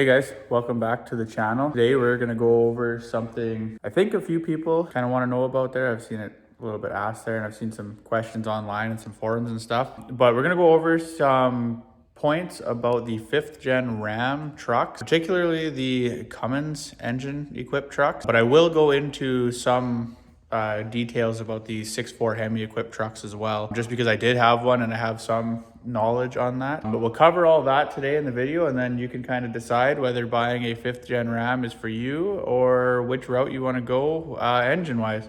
Hey guys, welcome back to the channel. Today we're gonna go over something I think a few people kind of want to know about there. I've seen it a little bit asked there and I've seen some questions online and some forums and stuff. But we're gonna go over some points about the 5th gen Ram trucks, particularly the Cummins engine equipped trucks. But I will go into some details about the 6.4 Hemi equipped trucks as well, just because I did have one and I have some knowledge on that. But we'll cover all that today in the video, and then you can kind of decide whether buying a 5th gen Ram is for you or which route you want to go engine wise.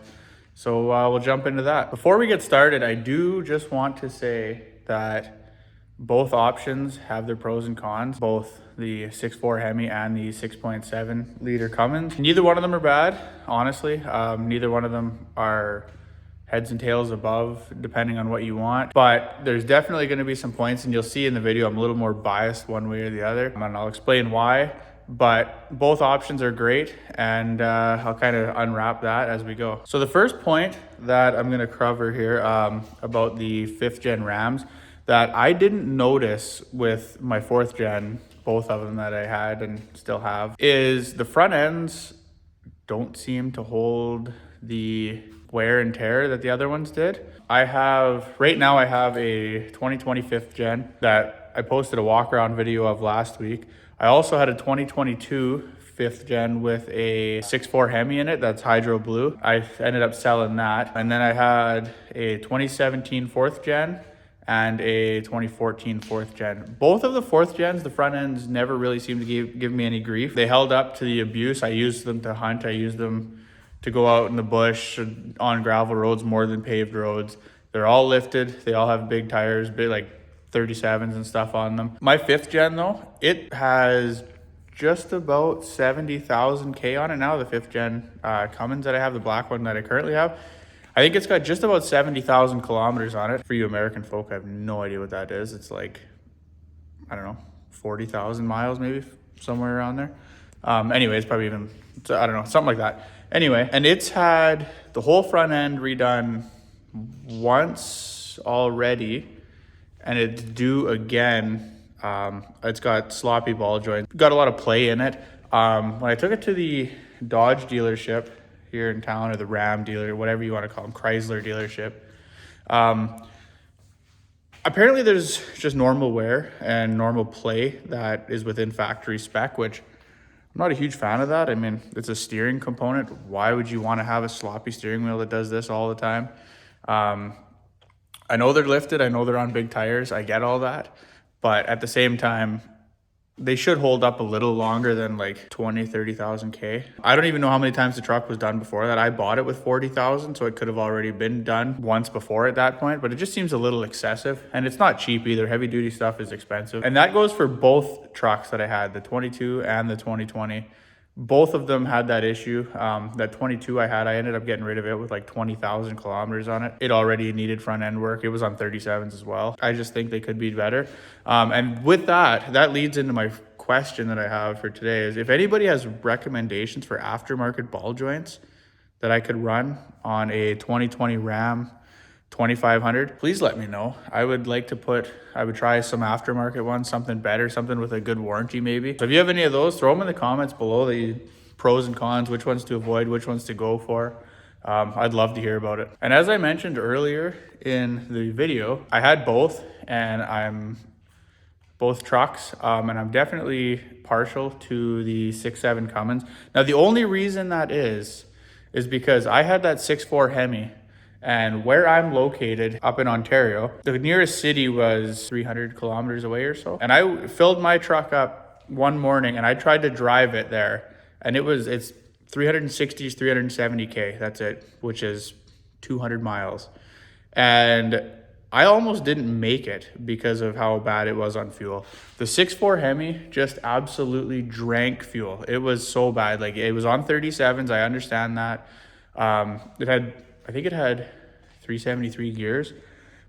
So we'll jump into that. Before we get started, I do just want to say that both options have their pros and cons, both the 6.4 Hemi and the 6.7 liter Cummins. Neither one of them are bad, honestly. Neither one of them are heads and tails above, depending on what you want. But there's definitely going to be some points, and you'll see in the video I'm a little more biased one way or the other, and I'll explain why. But both options are great, and I'll kind of unwrap that as we go. So the first point that I'm going to cover here about the 5th gen Rams that I didn't notice with my 4th gen, both of them that I had and still have, is the front ends don't seem to hold the wear and tear that the other ones did. Right now I have a 2020 5th gen that I posted a walk around video of last week. I also had a 2022 5th gen with a 6.4 Hemi in it that's hydro blue. I ended up selling that. And then I had a 2017 4th gen and a 2014 4th gen. Both of the 4th gens, the front ends never really seemed to give me any grief. They held up to the abuse. I used them to hunt. I used them to go out in the bush on gravel roads more than paved roads. They're all lifted. They all have big tires, big like 37s and stuff on them. My 5th gen though, it has just about 70,000 K on it now, the 5th gen Cummins that I have, the black one that I currently have. I think it's got just about 70,000 kilometers on it. For you American folk, I have no idea what that is. It's like, I don't know, 40,000 miles maybe, somewhere around there. Anyway, it's probably even, I don't know, something like that. Anyway, and it's had the whole front end redone once already, and it's due again. It's got sloppy ball joints, got a lot of play in it. When I took it to the Dodge dealership here in town, or the Ram dealer, whatever you want to call them, Chrysler dealership, apparently there's just normal wear and normal play that is within factory spec, which I'm not a huge fan of that. I mean, it's a steering component. Why would you want to have a sloppy steering wheel that does this all the time? I know they're lifted. I know they're on big tires. I get all that. But at the same time, they should hold up a little longer than like 20, 30,000 K. I don't even know how many times the truck was done before that. I bought it with 40,000, so it could have already been done once before at that point, but it just seems a little excessive, and it's not cheap either. Heavy duty stuff is expensive. And that goes for both trucks that I had, the 22 and the 2020. Both of them had that issue. That 22 I ended up getting rid of it with like 20,000 kilometers on it. It already needed front end work. It was on 37s as well. I just think they could be better. And with that leads into my question that I have for today is if anybody has recommendations for aftermarket ball joints that I could run on a 2020 Ram 2500, please let me know. I would try some aftermarket ones, something better, something with a good warranty maybe. So if you have any of those, throw them in the comments below, the pros and cons, which ones to avoid, which ones to go for. I'd love to hear about it. And as I mentioned earlier in the video, I had both, and I'm both trucks, and I'm definitely partial to the 6.7 Cummins. Now the only reason that is because I had that 6.4 Hemi, and where I'm located up in Ontario, the nearest city was 300 kilometers away or so. And I filled my truck up one morning and I tried to drive it there, and it's 360, 370 K, that's it, which is 200 miles. And I almost didn't make it because of how bad it was on fuel. The 6.4 Hemi just absolutely drank fuel. It was so bad. Like, it was on 37s, I understand that. I think it had 373 gears,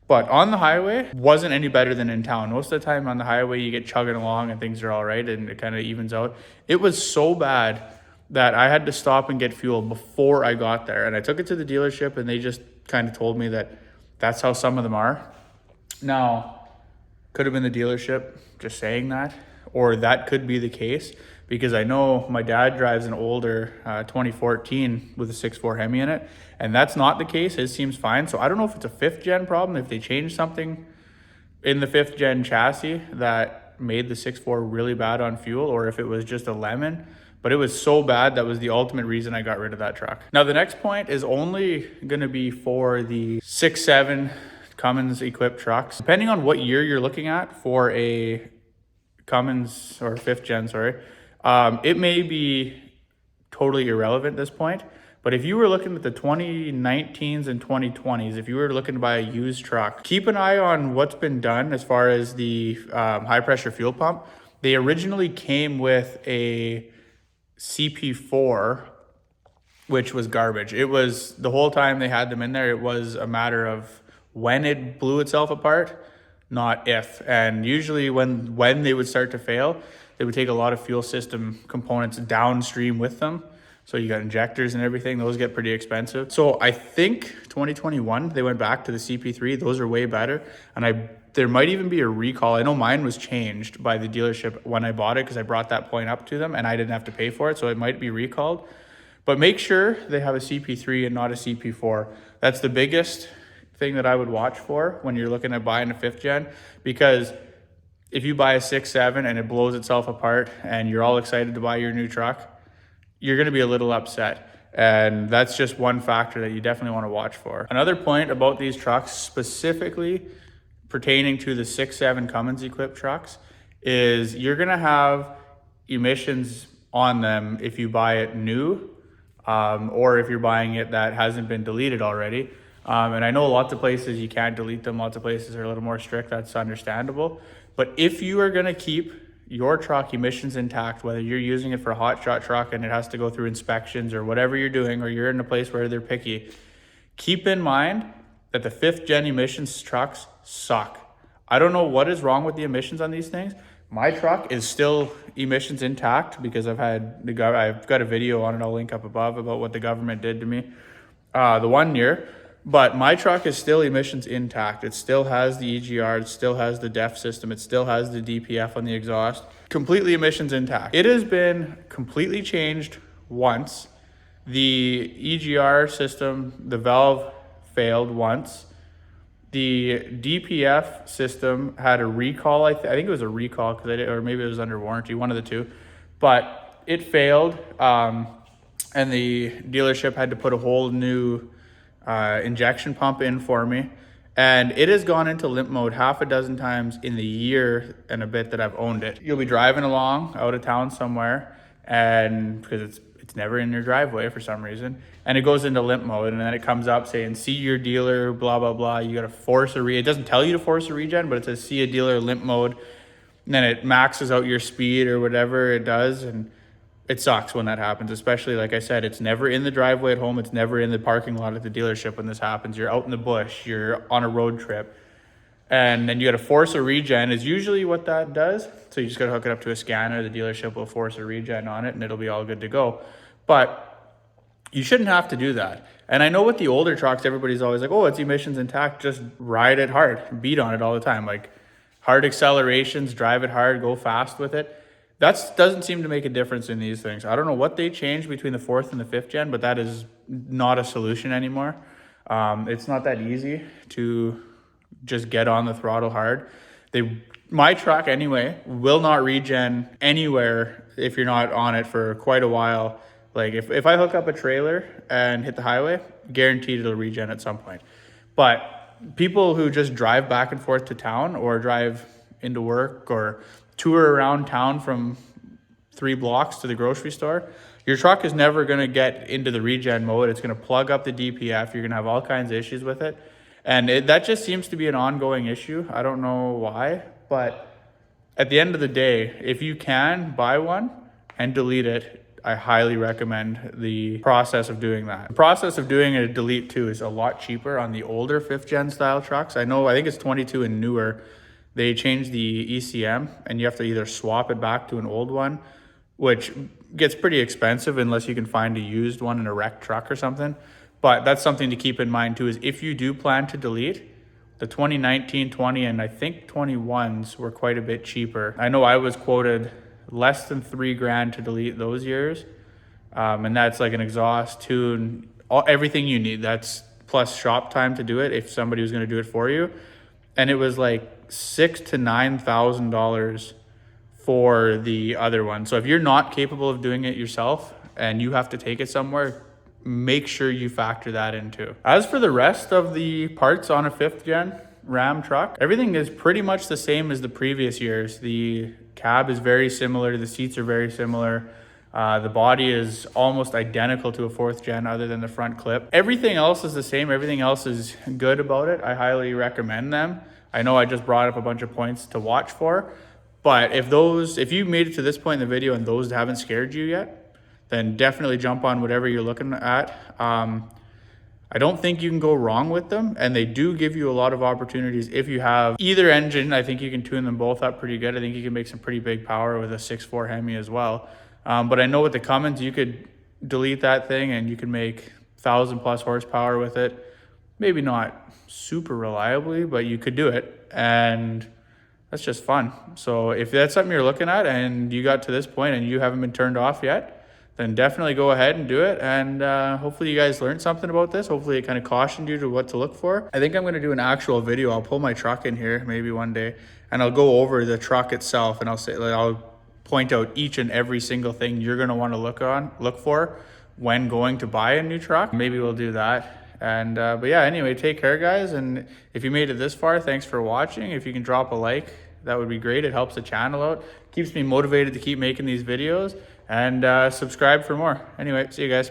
but on the highway wasn't any better than in town. Most of the time on the highway you get chugging along and things are all right and it kind of evens out. It was so bad that I had to stop and get fuel before I got there, and I took it to the dealership and they just kind of told me that that's how some of them are. Now, could have been the dealership just saying that, or that could be the case, because I know my dad drives an older 2014 with a 6.4 Hemi in it, and that's not the case. His seems fine. So I don't know if it's a 5th gen problem, if they changed something in the 5th gen chassis that made the 6.4 really bad on fuel, or if it was just a lemon. But it was so bad, that was the ultimate reason I got rid of that truck. Now the next point is only gonna be for the 6.7 Cummins equipped trucks. Depending on what year you're looking at for a Cummins, or 5th gen, sorry, it may be totally irrelevant at this point. But if you were looking at the 2019s and 2020s, if you were looking to buy a used truck, keep an eye on what's been done as far as the high pressure fuel pump. They originally came with a CP4, which was garbage. It was, the whole time they had them in there, it was a matter of when it blew itself apart, not if. And usually when they would start to fail, they would take a lot of fuel system components downstream with them. So you got injectors and everything, those get pretty expensive. So I think 2021, they went back to the CP3. Those are way better. And there might even be a recall. I know mine was changed by the dealership when I bought it, because I brought that point up to them and I didn't have to pay for it. So it might be recalled. But make sure they have a CP3 and not a CP4. That's the biggest thing that I would watch for when you're looking at buying a 5th gen, because if you buy a 6.7 and it blows itself apart and you're all excited to buy your new truck, you're going to be a little upset. And that's just one factor that you definitely want to watch for. Another point about these trucks, specifically pertaining to the 6.7 Cummins equipped trucks, is you're going to have emissions on them if you buy it new, or if you're buying it that hasn't been deleted already. And I know lots of places you can't delete them. Lots of places are a little more strict. That's understandable. But if you are going to keep your truck emissions intact, whether you're using it for a hot shot truck and it has to go through inspections or whatever you're doing, or you're in a place where they're picky, keep in mind that the 5th gen emissions trucks suck. I don't know what is wrong with the emissions on these things. My truck is still emissions intact because I've got a video on it, I'll link up above, about what the government did to me the 1 year. But my truck is still emissions intact. It still has the EGR, it still has the DEF system, it still has the DPF on the exhaust. Completely emissions intact. It has been completely changed once. The EGR system, the valve failed once. The DPF system had a recall. I think it was a recall, or maybe it was under warranty, one of the two. But it failed, and the dealership had to put a whole new injection pump in for me, and it has gone into limp mode half a dozen times in the year and a bit that I've owned it. You'll be driving along out of town somewhere, and because it's never in your driveway for some reason, and it goes into limp mode, and then it comes up saying see your dealer, blah blah blah. You got to force it doesn't tell you to force a regen, but it says see a dealer, limp mode, and then it maxes out your speed or whatever it does. And it sucks when that happens, especially, like I said, it's never in the driveway at home. It's never in the parking lot at the dealership when this happens. You're out in the bush, you're on a road trip, and then you got to force a regen is usually what that does. So you just got to hook it up to a scanner. The dealership will force a regen on it and it'll be all good to go. But you shouldn't have to do that. And I know with the older trucks, everybody's always like, oh, it's emissions intact. Just ride it hard, beat on it all the time. Like hard accelerations, drive it hard, go fast with it. That doesn't seem to make a difference in these things. I don't know what they changed between the 4th and the 5th gen, but that is not a solution anymore. It's not that easy to just get on the throttle hard. My truck anyway will not regen anywhere if you're not on it for quite a while. Like if I hook up a trailer and hit the highway, guaranteed it'll regen at some point. But people who just drive back and forth to town, or drive into work, or tour around town from 3 blocks to the grocery store, your truck is never going to get into the regen mode. It's going to plug up the DPF. You're going to have all kinds of issues with it. And that just seems to be an ongoing issue. I don't know why, but at the end of the day, if you can buy one and delete it, I highly recommend the process of doing that. The process of doing a delete too is a lot cheaper on the older 5th gen style trucks. I think it's 22 and newer. They changed the ECM and you have to either swap it back to an old one, which gets pretty expensive unless you can find a used one in a wrecked truck or something. But that's something to keep in mind too, is if you do plan to delete, the 2019, 20, and I think 21s were quite a bit cheaper. I know I was quoted less than $3,000 to delete those years. And that's like an exhaust, tune, everything you need. That's plus shop time to do it if somebody was going to do it for you. And it was like $6,000 to $9,000 for the other one. So if you're not capable of doing it yourself and you have to take it somewhere, make sure you factor that into. As for the rest of the parts on a 5th gen Ram truck, everything is pretty much the same as the previous years. The cab is very similar, the seats are very similar. The body is almost identical to a 4th gen other than the front clip. Everything else is the same. Everything else is good about it. I highly recommend them. I know I just brought up a bunch of points to watch for, but if you made it to this point in the video and those haven't scared you yet, then definitely jump on whatever you're looking at. I don't think you can go wrong with them, and they do give you a lot of opportunities. If you have either engine, I think you can tune them both up pretty good. I think you can make some pretty big power with a 6.4 Hemi as well. But I know with the Cummins, you could delete that thing and you can make 1,000+ horsepower with it. Maybe not super reliably, but you could do it. And that's just fun. So if that's something you're looking at and you got to this point and you haven't been turned off yet, then definitely go ahead and do it. And hopefully you guys learned something about this. Hopefully it kind of cautioned you to what to look for. I think I'm going to do an actual video. I'll pull my truck in here maybe one day and I'll go over the truck itself and I'll point out each and every single thing you're going to want to look for when going to buy a new truck. Maybe we'll do that. And but yeah, anyway, take care, guys. And if you made it this far, thanks for watching. If you can drop a like, that would be great. It helps the channel out, keeps me motivated to keep making these videos, and subscribe for more. Anyway, see you guys.